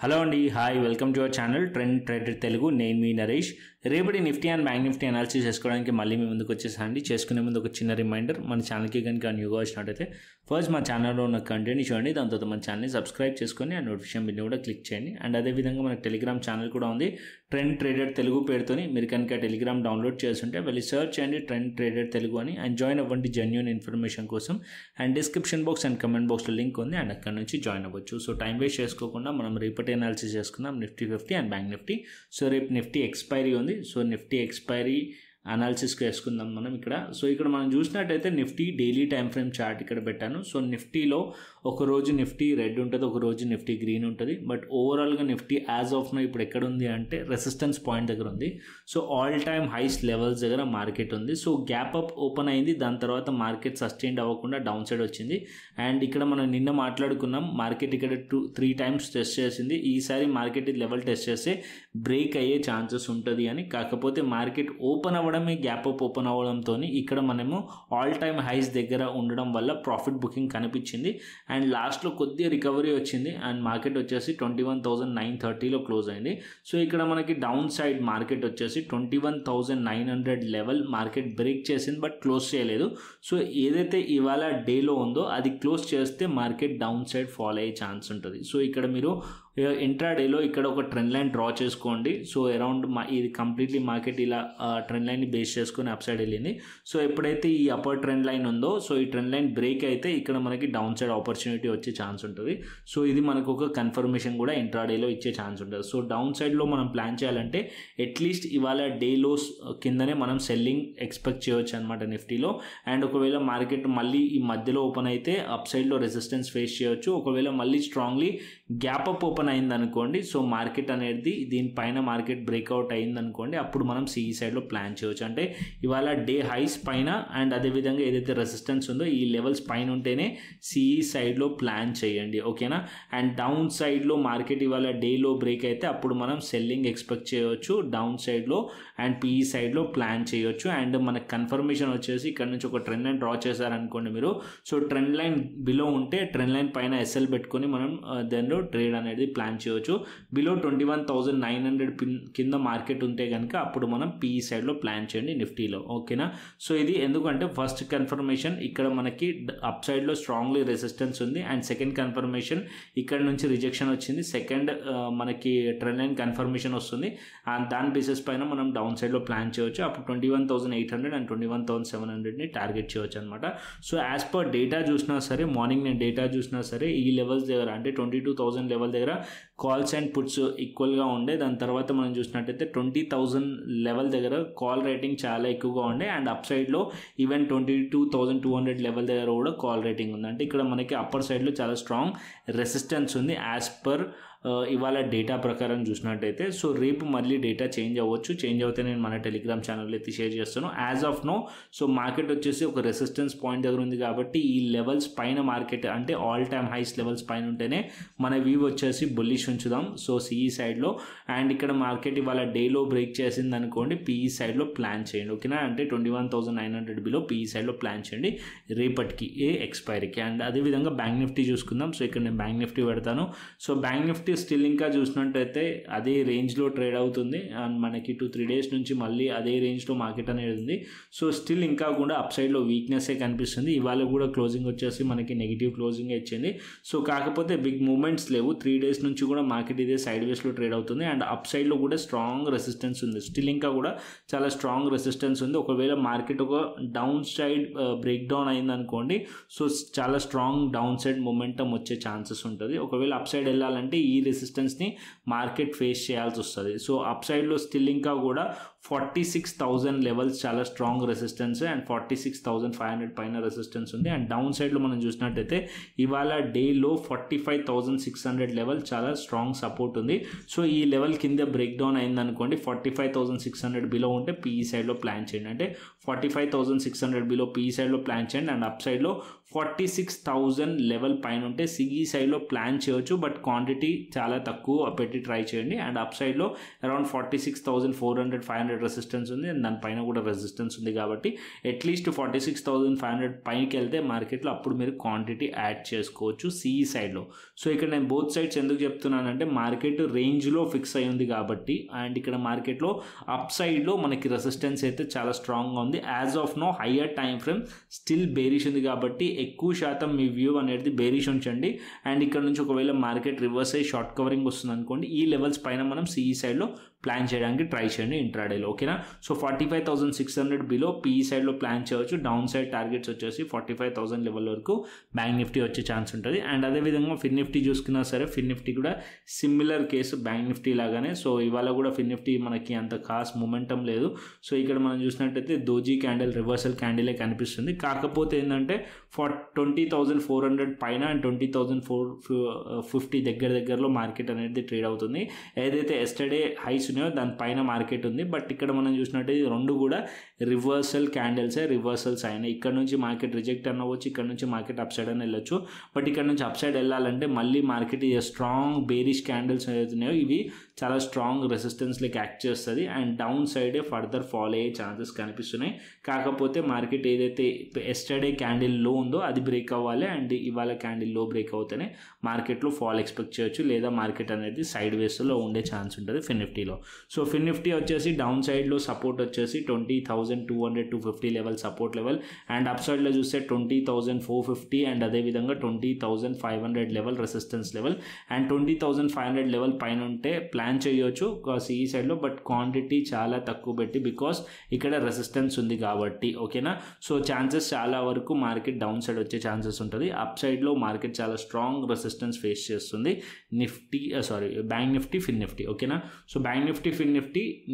Hello అండి, hi, welcome to our channel trend trader Telugu. నేను మీ నరేష్. రేపటి Nifty and bank Nifty analysis చేసుకోవడానికి మళ్ళీ మీ ముందుకు వచ్చేసానండి. చేసుకునే ముందు ఒక చిన్న రిమైండర్, మన ఛానల్కి కనుక న్యూగా వచ్చినట్టయితే ఫస్ట్ మా ఛానల్లో ఉన్న కంటెంట్ చూడండి, దాని తర్వాత మన ఛానల్ని సబ్స్క్రైబ్ చేసుకొని ఆ నోటిఫికేషన్ బిల్ని కూడా క్లిక్ చేయండి. అండ్ అదేవిధంగా మనకు టెలిగ్రామ్ ఛానల్ కూడా ఉంది, ట్రెండ్ ట్రేడర్ తెలుగు పేరుతోని. మీరు కనుక టెలిగ్రామ్ డౌన్లోడ్ చేస్తుంటే వెళ్ళి సర్చ్ చేయండి ట్రెండ్ ట్రేడర్ తెలుగు అని, అండ్ జాయిన్ అవ్వండి జెన్యూన్ ఇన్ఫర్మేషన్ కోసం. And description box and comment బాక్స్లో లింక్ ఉంది, అండ్ అక్కడ నుంచి జాయిన్ అవ్వచ్చు. సో టైం వేస్ట్ చేసుకోకుండా మనం రేపటి అనాలిసిస్ చేసుకుందాం Nifty 50 and bank Nifty. So రేపు నిఫ్టీ ఎక్స్పైరీ ఉంది. సో నిఫ్టీ ఎక్స్పైరీ అనాలిసిస్కి వేసుకుందాం మనం ఇక్కడ. సో ఇక్కడ మనం చూసినట్టయితే Nifty daily time frame chart ఇక్కడ పెట్టాను. సో నిఫ్టీలో ఒక రోజు నిఫ్టీ రెడ్ ఉంటుంది, ఒక రోజు నిఫ్టీ గ్రీన్ ఉంటుంది. బట్ ఓవరాల్గా నిఫ్టీ యాజ్ ఆఫ్ నో ఇప్పుడు ఎక్కడ ఉంది అంటే రెసిస్టెన్స్ పాయింట్ దగ్గర ఉంది. So all time highs levels దగ్గర మార్కెట్ ఉంది. సో గ్యాప్ అప్ ఓపెన్ అయింది, దాని తర్వాత మార్కెట్ సస్టైన్ అవ్వకుండా డౌన్ సైడ్ వచ్చింది. అండ్ ఇక్కడ మనం నిన్న మాట్లాడుకున్నాం, మార్కెట్ ఇక్కడ 3 times టెస్ట్ చేసింది. ఈసారి మార్కెట్ లెవెల్ టెస్ట్ చేస్తే బ్రేక్ అయ్యే ఛాన్సెస్ ఉంటుంది అని. కాకపోతే మార్కెట్ ఓపెన్ అవ్వడమే, గ్యాప్ అప్ ఓపెన్ అవ్వడంతో ఇక్కడ మనము ఆల్ టైమ్ హైస్ దగ్గర ఉండడం వల్ల ప్రాఫిట్ బుకింగ్ కనిపించింది. అండ్ లాస్ట్లో కొద్దిగా రికవరీ వచ్చింది అండ్ మార్కెట్ వచ్చేసి 21,930లో క్లోజ్ అయింది. సో ఇక్కడ మనకి డౌన్ సైడ్ మార్కెట్ వచ్చేసి 21,900 లెవెల్ మార్కెట్ బ్రేక్ చేసింది, బట్ క్లోజ్ చేయలేదు. సో ఏదైతే ఇవాళ డేలో ఉందో అది క్లోజ్ చేస్తే మార్కెట్ డౌన్ సైడ్ ఫాల్ అయ్యే ఛాన్స్ ఉంటుంది. సో ఇక్కడ మీరు ఇంట్రా డేలో ఇక్కడ ఒక ట్రెండ్ లైన్ డ్రా చేసుకోండి. సో అరౌండ్ ఇది కంప్లీట్లీ మార్కెట్ ఇలా ట్రెండ్ లైన్ని బేస్ చేసుకొని అప్ సైడ్ వెళ్ళింది. సో ఎప్పుడైతే ఈ అప్పర్ ట్రెండ్ లైన్ ఉందో, సో ఈ ట్రెండ్ లైన్ బ్రేక్ అయితే ఇక్కడ మనకి డౌన్ సైడ్ ఆపర్చునిటీ వచ్చే ఛాన్స్ ఉంటుంది. సో ఇది మనకు ఒక కన్ఫర్మేషన్ కూడా ఇంట్రా డేలో ఇచ్చే ఛాన్స్ ఉంటుంది. సో డౌన్ సైడ్లో మనం ప్లాన్ చేయాలంటే అట్లీస్ట్ ఇవాళ డేలోస్ కిందనే మనం సెల్లింగ్ ఎక్స్పెక్ట్ చేయవచ్చు అనమాట నిఫ్టీలో. అండ్ ఒకవేళ మార్కెట్ మళ్ళీ ఈ మధ్యలో ఓపెన్ అయితే అప్ సైడ్లో రెసిస్టెన్స్ ఫేస్ చేయవచ్చు. ఒకవేళ మళ్ళీ స్ట్రాంగ్లీ గ్యాప్ అప్ ఓపెన్ అయింది అనుకోండి, సో మార్కెట్ అనేది దీనిపైన మార్కెట్ బ్రేక్అవుట్ అయింది అనుకోండి, అప్పుడు మనం సిఈ సైడ్లో ప్లాన్ చేయవచ్చు. అంటే ఇవాళ డే హైస్ పైన అండ్ అదేవిధంగా ఏదైతే రెసిస్టెన్స్ ఉందో ఈ లెవెల్స్ పైన ఉంటేనే సిఈ సైడ్లో ప్లాన్ చేయండి, ఓకేనా. అండ్ డౌన్ సైడ్లో మార్కెట్ ఇవాళ డేలో బ్రేక్ అయితే అప్పుడు మనం సెల్లింగ్ ఎక్స్పెక్ట్ చేయవచ్చు డౌన్ సైడ్లో అండ్ పిఈ సైడ్లో ప్లాన్ చేయొచ్చు. అండ్ మనకు కన్ఫర్మేషన్ వచ్చేసి ఇక్కడ నుంచి ఒక ట్రెండ్ లైన్ డ్రా చేశారనుకోండి మీరు. సో ట్రెండ్ లైన్ బిలో ఉంటే ట్రెండ్ లైన్ పైన ఎస్ఎల్ పెట్టుకొని మనం దానిలో ట్రేడ్ అనేది ప్లాన్ చేయవచ్చు. బిలో 21,900 కింద మార్కెట్ ఉంటే కనుక అప్పుడు మనం పిఈ సైడ్లో ప్లాన్ చేయండి నిఫ్టీలో, ఓకేనా. సో ఇది ఎందుకంటే ఫస్ట్ కన్ఫర్మేషన్ ఇక్కడ మనకి అప్ సైడ్లో స్ట్రాంగ్లీ రెసిస్టెన్స్ ఉంది. అండ్ సెకండ్ కన్ఫర్మేషన్ ఇక్కడ నుంచి రిజెక్షన్ వచ్చింది. సెకండ్ మనకి ట్రెండ్ లైన్ కన్ఫర్మేషన్ వస్తుంది. అండ్ దాని బేసిస్ పైన మనం డౌన్ సైడ్లో ప్లాన్ చేయవచ్చు. అప్పుడు 21,800 అండ్ 21,700ని టార్గెట్ చేయవచ్చు అనమాట. సో యాజ్ పర్ డేటా చూసినా సరే, మార్నింగ్ నేను డేటా చూసినా సరే, ఈ లెవెల్స్ దగ్గర అంటే 22,000 లెవెల్ దగ్గర కాల్స్ అండ్ పుట్స్ ఈక్వల్గా ఉండే. దాని తర్వాత మనం చూసినట్టయితే 20,000 లెవెల్ దగ్గర కాల్ రేటింగ్ చాలా ఎక్కువగా ఉండే. అండ్ అప్ సైడ్లో ఈవెన్ 22,200 లెవెల్ దగ్గర కూడా కాల్ రేటింగ్ ఉంది. అంటే ఇక్కడ మనకి అప్పర్ సైడ్లో చాలా స్ట్రాంగ్ రెసిస్టెన్స్ ఉంది యాజ్ పర్ ఇవాళ డేటా ప్రకారం చూసినట్టయితే. సో రేపు మళ్ళీ డేటా చేంజ్ అవ్వచ్చు. చేంజ్ అవుతే నేను మన టెలిగ్రామ్ ఛానల్లో అయితే షేర్ చేస్తాను. As of now so market వచ్చేసి ఒక రెసిస్టెన్స్ పాయింట్ దగ్గర ఉంది కాబట్టి ఈ లెవెల్స్ పైన మార్కెట్ అంటే ఆల్ టైమ్ హైస్ లెవెల్స్ పైన ఉంటేనే మన వ్యూ వచ్చేసి బుల్లిష్ ఉంచుదాం. సో సిఈ సైడ్లో అండ్ ఇక్కడ మార్కెట్ ఇవాళ డేలో బ్రేక్ చేసింది అనుకోండి, పిఈ సైడ్లో ప్లాన్ చేయండి, ఓకేనా. అంటే 21,900 బిలో పిఈ సైడ్లో ప్లాన్ చేయండి రేపటికి ఎక్స్పైరీకి. అండ్ అదేవిధంగా బ్యాంక్ నిఫ్టీ చూసుకుందాం. సో ఇక్కడ నేను బ్యాంక్ నిఫ్టీ పెడతాను. సో బ్యాంక్ నిఫ్టీ స్టిల్ ఇంకా చూసినట్టయితే అదే రేంజ్లో ట్రేడ్ అవుతుంది. అండ్ మనకి 2-3 days నుంచి మళ్ళీ అదే రేంజ్లో మార్కెట్ అనేది ఉంది. సో స్టిల్ ఇంకా కూడా అప్ సైడ్లో వీక్నెస్సే కనిపిస్తుంది. ఇవాళ కూడా క్లోజింగ్ వచ్చేసి మనకి నెగిటివ్ క్లోజింగ్ ఇచ్చింది. సో కాకపోతే బిగ్ మూమెంట్స్ లేవు. 3 days నుంచి కూడా మార్కెట్ ఇదే సైడ్ వేస్లో ట్రేడ్ అవుతుంది. అండ్ అప్ సైడ్లో కూడా స్ట్రాంగ్ రెసిస్టెన్స్ ఉంది. స్టిల్ ఇంకా కూడా చాలా స్ట్రాంగ్ రెసిస్టెన్స్ ఉంది. ఒకవేళ మార్కెట్ ఒక డౌన్ సైడ్ బ్రేక్ డౌన్ అయింది అనుకోండి, సో చాలా స్ట్రాంగ్ డౌన్ సైడ్ మొమెంటం వచ్చే ఛాన్సెస్ ఉంటుంది. ఒకవేళ అప్ సైడ్ వెళ్ళాలంటే ఈ రెసిస్టెన్స్ని మార్కెట్ ఫేస్ చేయాల్సి వస్తుంది. సో అప్ సైడ్లో స్టిల్ ఇంకా కూడా 46,000 లెవెల్స్ చాలా స్ట్రాంగ్ రెసిస్టెన్స్ అండ్ 46,500 పైన రెసిస్టెన్స్ ఉంది. అండ్ డౌన్ సైడ్లో మనం చూసినట్టయితే ఇవాళ డేలో 45,600 లెవెల్ చాలా స్ట్రాంగ్ సపోర్ట్ ఉంది. సో ఈ లెవెల్ కింద బ్రేక్ డౌన్ అయింది అనుకోండి, 45,600 బిలో ఉంటే పిఈ సైడ్లో ప్లాన్ చేయండి. అంటే 45,600 బిలో పిఈ సైడ్లో ప్లాన్ చేయండి. అండ్ అప్ సైడ్లో 46,000 లెవెల్ పైన ఉంటే సిఈ సైడ్లో ప్లాన్ చేయొచ్చు, బట్ క్వాంటిటీ చాలా తక్కువ పెట్టి ట్రై చేయండి. అండ్ అప్ సైడ్లో అరౌండ్ 46,400-500 రెసిస్టెన్స్ ఉంది, అండ్ దానిపైన కూడా రెసిస్టెన్స్ ఉంది. కాబట్టి అట్లీస్ట్ 46,500 పైకి వెళ్తే మార్కెట్లో అప్పుడు మీరు క్వాంటిటీ యాడ్ చేసుకోవచ్చు సిఈ సైడ్లో. సో ఇక్కడ నేను బోత్ సైడ్స్ ఎందుకు చెప్తున్నానంటే మార్కెట్ రేంజ్లో ఫిక్స్ అయి ఉంది కాబట్టి, అండ్ ఇక్కడ మార్కెట్లో అప్ సైడ్లో మనకి రెసిస్టెన్స్ అయితే చాలా స్ట్రాంగ్గా ఉంది. As of now higher time frame still bearish ఉంది కాబట్టి ఎక్కువ శాతం మీ వ్యూ అనేది బేరిష్ ఉంచండి. అండ్ ఇక్కడ నుంచి ఒకవేళ మార్కెట్ రివర్స్ అయ్యి షార్ట్ కవరింగ్ వస్తుంది అనుకోండి, ఈ లెవెల్స్ పైన మనం సిఈ సైడ్లో ప్లాన్ చేయడానికి ట్రై చేయండి ఇంట్రాడేలో. ఓకేనా. సో 45,600 బిలో పీఈ సైడ్లో ప్లాన్ చేయవచ్చు. డౌన్ సైడ్ టార్గెట్స్ వచ్చేసి 45,000 లెవెల్ వరకు బ్యాంక్ నిఫ్టీ వచ్చే ఛాన్స్ ఉంటుంది. అండ్ అదేవిధంగా ఫిన్ నిఫ్టీ చూసుకున్నా సరే, ఫిన్ నిఫ్టీ కూడా సిమిలర్ కేసు బ్యాంక్ నిఫ్టీ లాగానే. సో ఇవాళ కూడా ఫిన్ నిఫ్టీ మనకి అంత ఖాస్ మూమెంటం లేదు. సో ఇక్కడ మనం చూసినట్టయితే దోజీ క్యాండిల్ రివర్సల్ క్యాండిలే కనిపిస్తుంది. కాకపోతే ఏంటంటే 20,400 పైన అండ్ 20,450 దగ్గరలో మార్కెట్ అనేది ట్రేడ్ అవుతుంది. ఏదైతే ఎస్టర్డే హైస్ ఉన్నాయో దానిపైన మార్కెట్ ఉంది. బట్ ఇక్కడ మనం చూసినట్టయితే రెండు కూడా రివర్సల్ క్యాండిల్సే, రివర్సల్స్ అయినాయి. ఇక్కడ నుంచి మార్కెట్ రిజెక్ట్ అవ్వచ్చు, ఇక్కడ నుంచి మార్కెట్ అప్ సైడ్ అని వెళ్ళొచ్చు. బట్ ఇక్కడ నుంచి అప్ సైడ్ వెళ్ళాలంటే మళ్ళీ మార్కెట్ స్ట్రాంగ్ బేరిష్ క్యాండిల్స్ ఏదైతున్నాయో ఇవి చాలా స్ట్రాంగ్ రెసిస్టెన్స్ లైక్ యాక్ట్ చేస్తుంది. అండ్ డౌన్ సైడే ఫర్దర్ ఫాల్ అయ్యే ఛాన్సెస్ కనిపిస్తున్నాయి. కాకపోతే మార్కెట్ ఏదైతే ఎస్టర్డే క్యాండిల్ లో ఉందో అది బ్రేక్ అవ్వాలి, అండ్ ఇవాళ క్యాండిల్ లో బ్రేక్ అవుతేనే మార్కెట్లో ఫాల్ ఎక్స్పెక్ట్ చేయొచ్చు, లేదా మార్కెట్ అనేది సైడ్ వేస్లో ఉండే ఛాన్స్ ఉంటుంది ఫిన్ నిఫ్టీలో. సో ఫిన్ నిఫ్టీ వచ్చేసి డౌన్ సైడ్లో సపోర్ట్ వచ్చేసి 20,200-250 level support level, and up సైడ్లో చూస్తే 20,450 అండ్ అదేవిధంగా 20,500 level resistance level. And 20,500 level పైన ఉంటే ప్లాన్ చేయొచ్చు సిఈ సైడ్లో, బట్ క్వాంటిటీ చాలా తక్కువ పెట్టి, బికాస్ ఇక్కడ రెసిస్టెన్స్ ఉంది కాబట్టి. ఓకేనా. సో ఛాన్సెస్ చాలా వరకు మార్కెట్ డౌన్ సైడ్ వచ్చే ఛాన్సెస్ ఉంటుంది. అప్ సైడ్లో మార్కెట్ చాలా స్ట్రాంగ్ రెసిస్టెన్స్ ఫేస్ చేస్తుంది బ్యాంక్ నిఫ్టీ, ఫిన్ నిఫ్టీ. ఓకేనా. సో బ్యాంక్ నిఫ్టీ, ఫిన్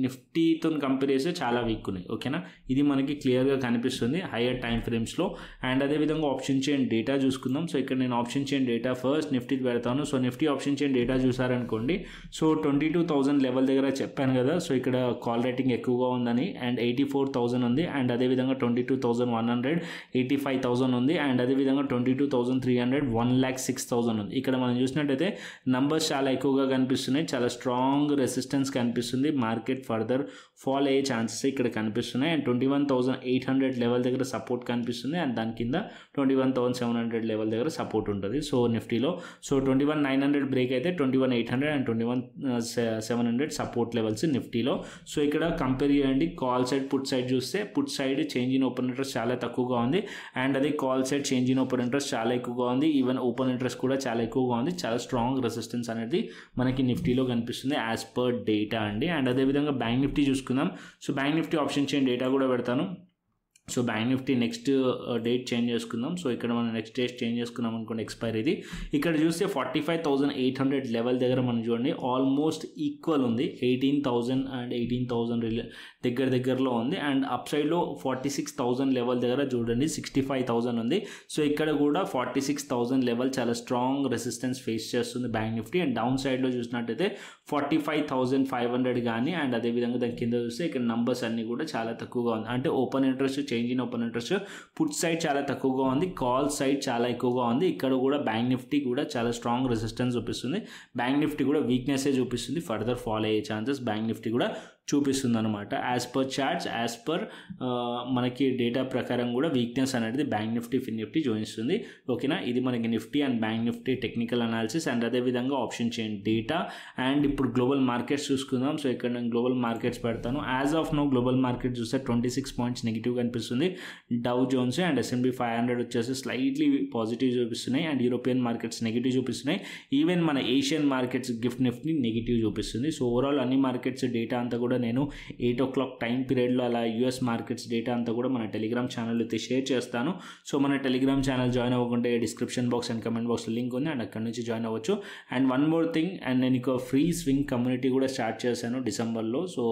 నిఫ్టీతో కంపేర్ చేస్తే చాలా వీక్ ఉన్నాయి. ఓకేనా. ఇది మనకి క్లియర్గా కనిపిస్తుంది హయ్యర్ టైం ఫ్రేమ్స్లో. అండ్ అదేవిధంగా ఆప్షన్ చైన్ డేటా చూసుకుందాం. సో ఇక్కడ నేను ఆప్షన్ చైన్ డేటా ఫస్ట్ నిఫ్టీకి పెడతాను. So Nifty option chain data చూసారనుకోండి, సో 22,000 లెవెల్ దగ్గర చెప్పాను కదా. సో ఇక్కడ కాల్ రేటింగ్ ఎక్కువగా ఉందని, అండ్ 84,000 ఉంది. అండ్ అదేవిధంగా 22,100, 85,000 ఉంది. అండ్ అదేవిధంగా 22,300, 1,06,000 ఉంది. ఇక్కడ మనం చూసినట్టయితే నంబర్స్ చాలా ఎక్కువగా కనిపిస్తున్నాయి, చాలా స్ట్రాంగ్ రెసిస్టెన్స్ కనిపిస్తుంది. మార్కెట్ ఫర్దర్ ఫాల్ అయ్యే ఛాన్సెస్ ఇక్కడ కనిపిస్తున్నాయి. అండ్ 21,800 లెవెల్ దగ్గర సపోర్ట్ కనిపిస్తుంది, అండ్ దాని కింద 21,700 లెవెల్ దగ్గర సపోర్ట్ ఉంటుంది. సో నిఫ్టీలో 21,900 బ్రేక్ అయితే 21,800 అండ్ 21,700 సపోర్ట్ లెవెల్స్ నిఫ్టీలో. సో ఇక్కడ కంపేర్ చేయండి. కాల్ సైడ్, పుట్ సైడ్ చూస్తే put side change in open interest చాలా తక్కువగా ఉంది, అండ్ అదే call side change in open interest చాలా ఎక్కువగా ఉంది. ఈవెన్ ఓపెన్ ఇంట్రెస్ట్ కూడా చాలా ఎక్కువగా ఉంది. చాలా స్ట్రాంగ్ రెసిస్టెన్స్ అనేది మనకి నిఫ్టీలో కనిపిస్తుంది యాజ్ పర్ డేటా అండి. అండ్ అదేవిధంగా బ్యాంక్ నిఫ్టీ చూసుకుందాం. So bank Nifty option chain data కూడా పెడతాను. So bank Nifty next date change చేసుకుందాం. సో ఇక్కడ మనం నెక్స్ట్ డేట్ చేంజ్ చేసుకున్నాం అనుకోండి, ఎక్స్పైరీది. ఇక్కడ చూస్తే 45,800 లెవెల్ దగ్గర మనం చూడండి ఆల్మోస్ట్ ఈక్వల్ ఉంది. 18,000 అండ్ 18,000 దగ్గరలో ఉంది. అండ్ అప్ సైడ్లో 46,000 లెవెల్ దగ్గర చూడండి 65,000 ఉంది. సో ఇక్కడ కూడా 46,000 లెవెల్ చాలా స్ట్రాంగ్ రెసిస్టెన్స్ ఫేస్ చేస్తుంది బ్యాంక్ నిఫ్టీ. అండ్ డౌన్ సైడ్లో చూసినట్టయితే 45,500 కానీ, అండ్ అదేవిధంగా దాని కింద చూస్తే ఇక్కడ నంబర్స్ అన్నీ కూడా చాలా తక్కువగా ఉంది. అంటే open interest, change in open interest, put side చాలా తక్కువగా ఉంది, కాల్ సైడ్ చాలా ఎక్కువగా ఉంది. ఇక్కడ కూడా బ్యాంక్ నిఫ్టీ కూడా చాలా స్ట్రాంగ్ రెసిస్టెన్స్ చూపిస్తుంది. బ్యాంక్ నిఫ్టీ కూడా వీక్నెస్ చూపిస్తుంది. ఫర్దర్ ఫాల్ అయ్యే ఛాన్సెస్ బ్యాంక్ నిఫ్టీ కూడా చూపిస్తుంది అనమాట. As per charts, as per మనకి డేటా ప్రకారం కూడా వీక్నెస్ అనేది బ్యాంక్ నిఫ్టీ, ఫిన్ నిఫ్టీ చూపిస్తుంది. ఓకేనా. ఇది మనకి Nifty and bank Nifty technical analysis. And అదేవిధంగా ఆప్షన్ చైన్ డేటా. అండ్ ఇప్పుడు గ్లోబల్ మార్కెట్స్ చూసుకుందాం. సో ఇక్కడ నేను గ్లోబల్ మార్కెట్స్ పెడతాను. As of now global market చూస్తే 26 పాయింట్స్ నెగిటివ్ కనిపిస్తుంది. డౌ జోన్స్ అండ్ S&P 500 వచ్చేసి స్లైట్లీ పాజిటివ్ చూపిస్తున్నాయి, అండ్ యూరోపియన్ మార్కెట్స్ నెగిటివ్ చూపిస్తున్నాయి. ఈవెన్ మన Asian markets gift Nifty negative చూపిస్తుంది. సో ఓవరాల్ అన్ని మార్కెట్స్ డేటా అంతా కూడా నేను 8 o'clock టైం పీరియడ్లో అలా యూఎస్ మార్కెట్స్ డేటా అంతా కూడా మన టెలిగ్రామ్ ఛానల్ అయితే షేర్ చేస్తాను. సో మన టెలిగ్రామ్ ఛానల్ జాయిన్ అవ్వకుంటే డిస్క్రిప్షన్ బాక్స్ అండ్ కమెంట్ బాక్స్లో లింక్ ఉంది, అండ్ అక్కడ నుంచి జాయిన్ అవ్వచ్చు. And one more thing, and నేను ఇక ఫ్రీ స్వింగ్ కమ్యూనిటీ కూడా స్టార్ట్ చేశాను డిసెంబర్లో. సో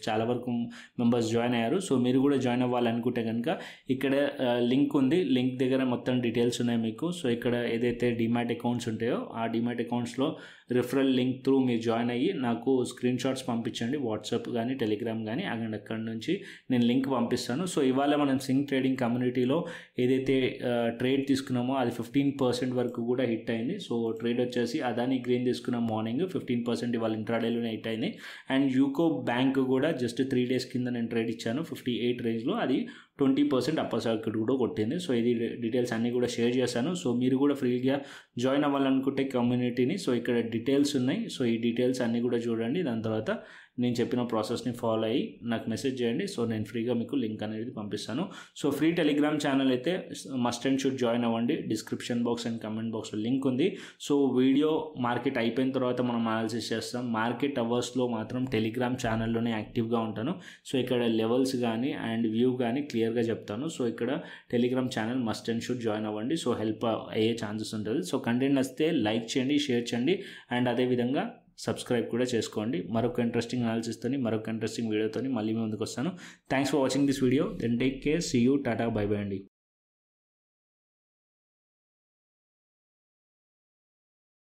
చాలా వరకు మెంబర్స్ జాయిన్ అయ్యారు. సో మీరు కూడా జాయిన్ అవ్వాలనుకుంటే కనుక ఇక్కడ లింక్ ఉంది. లింక్ దగ్గర మొత్తం డీటెయిల్స్ ఉన్నాయి మీకు. సో ఇక్కడ ఏదైతే డిమాట్ అకౌంట్స్ ఉంటాయో ఆ డిమాట్ అకౌంట్స్లో రిఫరల్ లింక్ త్రూ మీరు జాయిన్ అయ్యి నాకు స్క్రీన్ షాట్స్ పంపించండి, వాట్సాప్ కానీ టెలిగ్రామ్ కానీ, అక్కడ నుంచి నేను లింక్ పంపిస్తాను. సో ఇవాళ మనం సింగ్ ట్రేడింగ్ కమ్యూనిటీలో ఏదైతే ట్రేడ్ తీసుకున్నామో అది 15% వరకు కూడా హిట్ అయింది. సో ట్రేడ్ వచ్చేసి అదాని గ్రీన్ తీసుకున్న మార్నింగ్ 15% ఇవాళ ఇంట్రాడేలోనే హిట్ అయింది. అండ్ యూకో బ్యాంక్ కూడా జస్ట్ 3 days కింద నేను ట్రేడ్ ఇచ్చాను 58 రేంజ్లో, అది 20% అప్పర్ సర్క్యూట్ కూడా కొట్టింది. సో ఇది డీటెయిల్స్ అన్నీ కూడా షేర్ చేశాను. సో మీరు కూడా ఫ్రీగా జాయిన్ అవ్వాలనుకుంటే కమ్యూనిటీని, సో ఇక్కడ డీటెయిల్స్ ఉన్నాయి. సో ఈ డీటెయిల్స్ అన్నీ కూడా చూడండి. దాని తర్వాత నేను చెప్పిన ప్రాసెస్ని ఫాలో అయ్యి నాకు మెసేజ్ చేయండి. సో నేను ఫ్రీగా మీకు లింక్ అనేది పంపిస్తాను. సో ఫ్రీ టెలిగ్రామ్ ఛానల్ అయితే మస్ట్ అండ్ షుడ్ జాయిన్ అవ్వండి. డిస్క్రిప్షన్ బాక్స్ అండ్ కమెంట్ బాక్స్లో లింక్ ఉంది. సో వీడియో మార్కెట్ అయిపోయిన తర్వాత మనం అనాలిసిస్ చేస్తాం. మార్కెట్ అవర్స్లో మాత్రం టెలిగ్రామ్ ఛానల్లోనే యాక్టివ్గా ఉంటాను. సో ఇక్కడ లెవెల్స్ కానీ అండ్ వ్యూ కానీ క్లియర్గా చెప్తాను. సో ఇక్కడ Telegram channel must and should join అవ్వండి. సో హెల్ప్ అయ్యే ఛాన్సెస్ ఉంటుంది. సో కంటెంట్ నచ్చితే లైక్ చేయండి, షేర్ చేయండి అండ్ అదేవిధంగా సబ్స్క్రైబ్ కూడా చేసుకోండి. మరొక ఇంట్రెస్టింగ్ అనాలిసిస్తో మరొక ఇంట్రెస్టింగ్ వీడియోతో మళ్ళీ ముందుకు వస్తాను. Thanks for watching this video. Then take care, see you, tata, bye bye అండి.